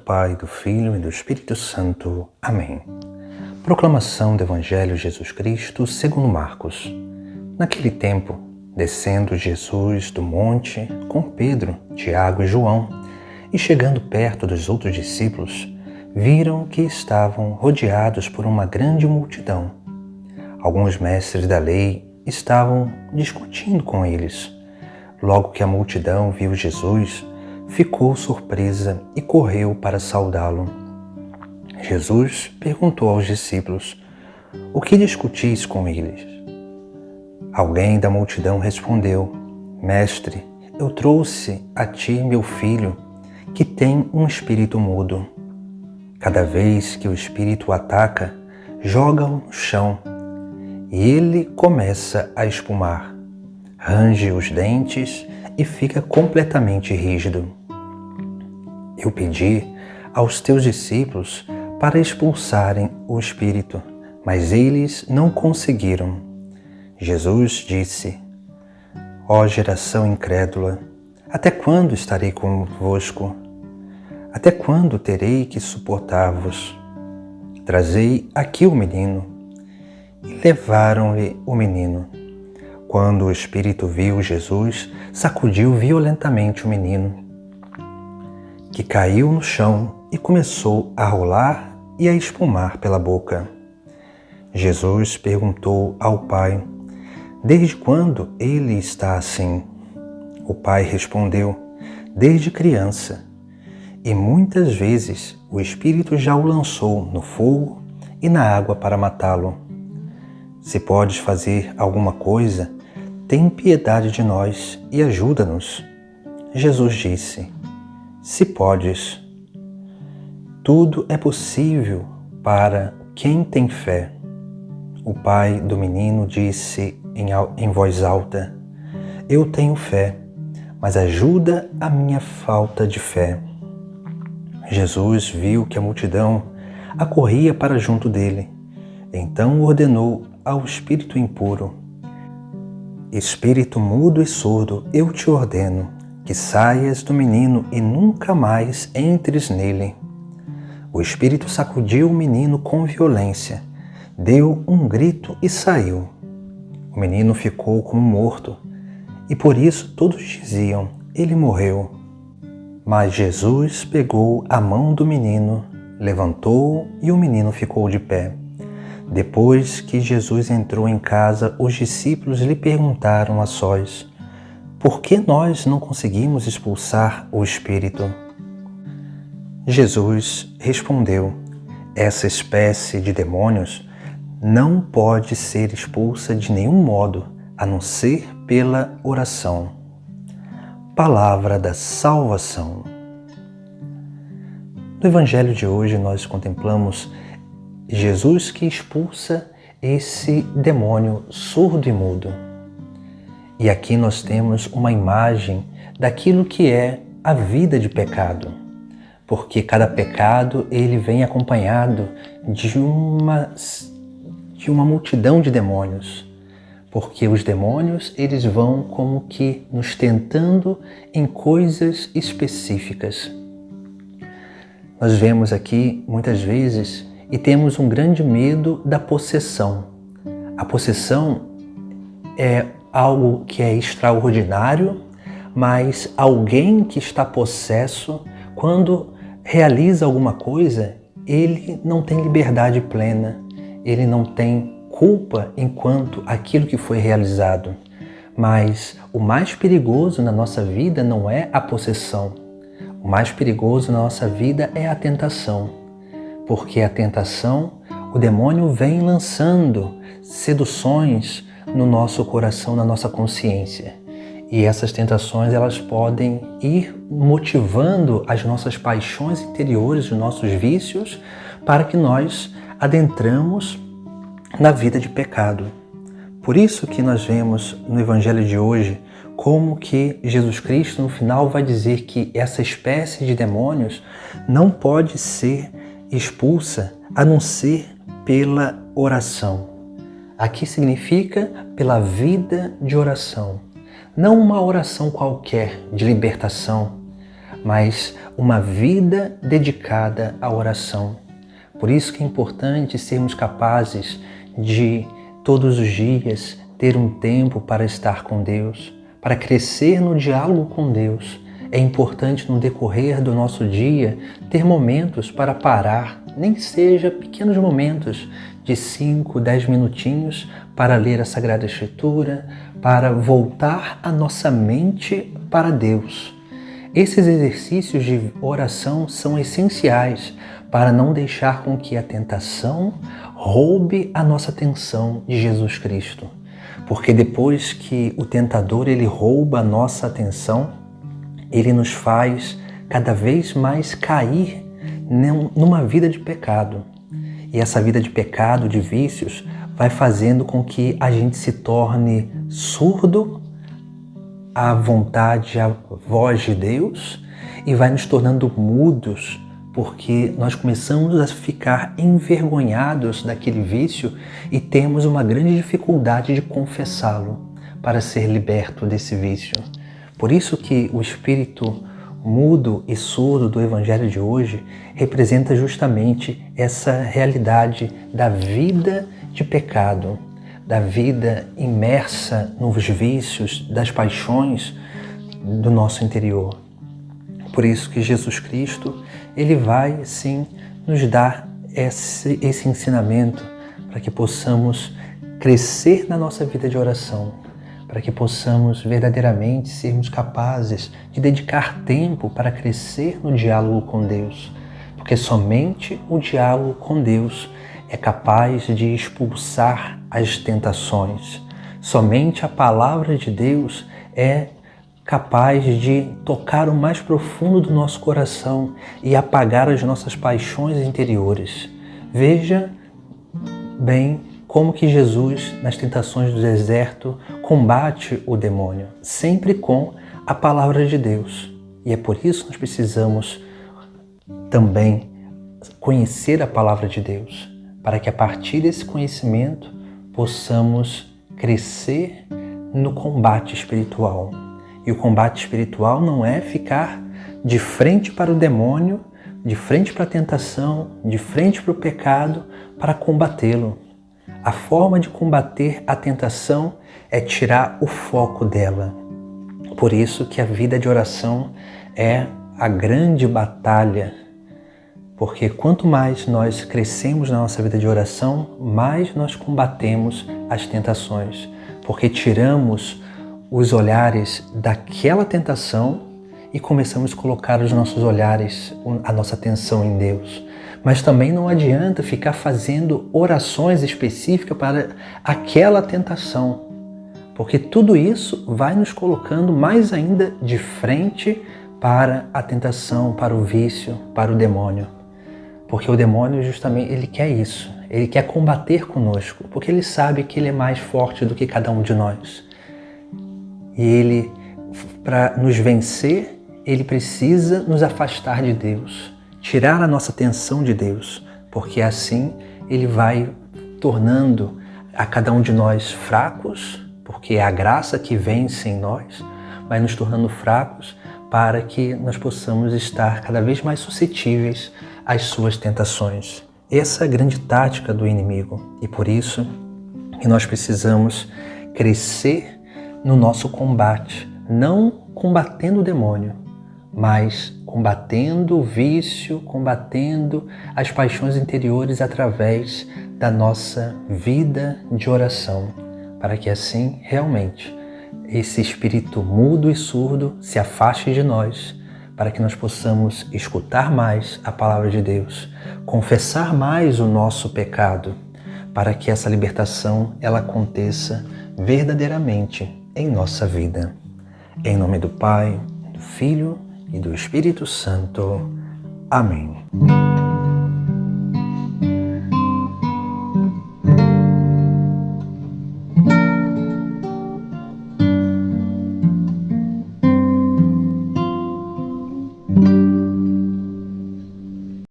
Pai, do Filho e do Espírito Santo. Amém. Proclamação do Evangelho de Jesus Cristo segundo Marcos. Naquele tempo, descendo Jesus do monte com Pedro, Tiago e João, e chegando perto dos outros discípulos, viram que estavam rodeados por uma grande multidão. Alguns mestres da lei estavam discutindo com eles. Logo que a multidão viu Jesus, ficou surpresa e correu para saudá-lo. Jesus perguntou aos discípulos: "O que discutis com eles?" Alguém da multidão respondeu: "Mestre, eu trouxe a ti meu filho, que tem um espírito mudo. Cada vez que o espírito o ataca, joga-o no chão, e ele começa a espumar, range os dentes e fica completamente rígido. Eu pedi aos teus discípulos para expulsarem o espírito, mas eles não conseguiram." Jesus disse: "Ó geração incrédula, até quando estarei convosco? Até quando terei que suportar-vos? Trazei aqui o menino." E levaram-lhe o menino. Quando o espírito viu Jesus, sacudiu violentamente o menino, que caiu no chão e começou a rolar e a espumar pela boca. Jesus perguntou ao pai: "Desde quando ele está assim?" O pai respondeu: "Desde criança. E muitas vezes o espírito já o lançou no fogo e na água para matá-lo. Se podes fazer alguma coisa, tem piedade de nós e ajuda-nos." Jesus disse: "Se podes. Tudo é possível para quem tem fé." O pai do menino disse em voz alta: "Eu tenho fé, mas ajuda a minha falta de fé." Jesus viu que a multidão acorria para junto dele. Então ordenou ao espírito impuro: "Espírito mudo e surdo, eu te ordeno que saias do menino e nunca mais entres nele." O espírito sacudiu o menino com violência, deu um grito e saiu. O menino ficou como morto, e por isso todos diziam: "Ele morreu." Mas Jesus pegou a mão do menino, levantou-o e o menino ficou de pé. Depois que Jesus entrou em casa, os discípulos lhe perguntaram a sós: "Por que nós não conseguimos expulsar o espírito?" Jesus respondeu: "Essa espécie de demônios não pode ser expulsa de nenhum modo, a não ser pela oração." Palavra da salvação. No Evangelho de hoje nós contemplamos Jesus que expulsa esse demônio surdo e mudo. E aqui nós temos uma imagem daquilo que é a vida de pecado, porque cada pecado ele vem acompanhado de uma multidão de demônios, porque os demônios eles vão como que nos tentando em coisas específicas. Nós vemos aqui muitas vezes e temos um grande medo da possessão. A possessão é algo que é extraordinário, mas alguém que está possesso, quando realiza alguma coisa, ele não tem liberdade plena, ele não tem culpa enquanto aquilo que foi realizado. Mas o mais perigoso na nossa vida não é a possessão. O mais perigoso na nossa vida é a tentação. Porque a tentação, o demônio vem lançando seduções no nosso coração, na nossa consciência. E essas tentações elas podem ir motivando as nossas paixões interiores, os nossos vícios, para que nós adentramos na vida de pecado. Por isso que nós vemos no Evangelho de hoje como que Jesus Cristo no final vai dizer que essa espécie de demônios não pode ser expulsa a não ser pela oração. Aqui significa pela vida de oração. Não uma oração qualquer de libertação, mas uma vida dedicada à oração. Por isso que é importante sermos capazes de, todos os dias, ter um tempo para estar com Deus, para crescer no diálogo com Deus. É importante no decorrer do nosso dia ter momentos para parar, nem que seja pequenos momentos de 5, 10 minutinhos para ler a Sagrada Escritura, para voltar a nossa mente para Deus. Esses exercícios de oração são essenciais para não deixar com que a tentação roube a nossa atenção de Jesus Cristo. Porque depois que o tentador ele rouba a nossa atenção, ele nos faz cada vez mais cair numa vida de pecado. E essa vida de pecado, de vícios, vai fazendo com que a gente se torne surdo à vontade, à voz de Deus e vai nos tornando mudos, porque nós começamos a ficar envergonhados daquele vício e temos uma grande dificuldade de confessá-lo para ser liberto desse vício. Por isso que o espírito mudo e surdo do Evangelho de hoje representa justamente essa realidade da vida de pecado, da vida imersa nos vícios, das paixões do nosso interior. Por isso que Jesus Cristo, ele vai sim nos dar esse ensinamento para que possamos crescer na nossa vida de oração, para que possamos verdadeiramente sermos capazes de dedicar tempo para crescer no diálogo com Deus, porque somente o diálogo com Deus é capaz de expulsar as tentações. Somente a palavra de Deus é capaz de tocar o mais profundo do nosso coração e apagar as nossas paixões interiores. Veja bem como que Jesus, nas tentações do deserto, combate o demônio, sempre com a palavra de Deus. E é por isso que nós precisamos também conhecer a palavra de Deus, para que a partir desse conhecimento possamos crescer no combate espiritual. E o combate espiritual não é ficar de frente para o demônio, de frente para a tentação, de frente para o pecado, para combatê-lo. A forma de combater a tentação é tirar o foco dela. Por isso que a vida de oração é a grande batalha, porque quanto mais nós crescemos na nossa vida de oração, mais nós combatemos as tentações, porque tiramos os olhares daquela tentação e começamos a colocar os nossos olhares, a nossa atenção em Deus. Mas também não adianta ficar fazendo orações específicas para aquela tentação, porque tudo isso vai nos colocando mais ainda de frente para a tentação, para o vício, para o demônio. Porque o demônio justamente ele quer isso, ele quer combater conosco, porque ele sabe que ele é mais forte do que cada um de nós. E ele, para nos vencer, ele precisa nos afastar de Deus, tirar a nossa atenção de Deus, porque assim ele vai tornando a cada um de nós fracos, porque é a graça que vence em nós, vai nos tornando fracos para que nós possamos estar cada vez mais suscetíveis às suas tentações. Essa é a grande tática do inimigo e por isso que nós precisamos crescer no nosso combate, não combatendo o demônio, mas combatendo o vício, combatendo as paixões interiores através da nossa vida de oração, para que assim realmente esse espírito mudo e surdo se afaste de nós, para que nós possamos escutar mais a palavra de Deus, confessar mais o nosso pecado, para que essa libertação ela aconteça verdadeiramente em nossa vida. Em nome do Pai, do Filho e do Espírito Santo. Amém.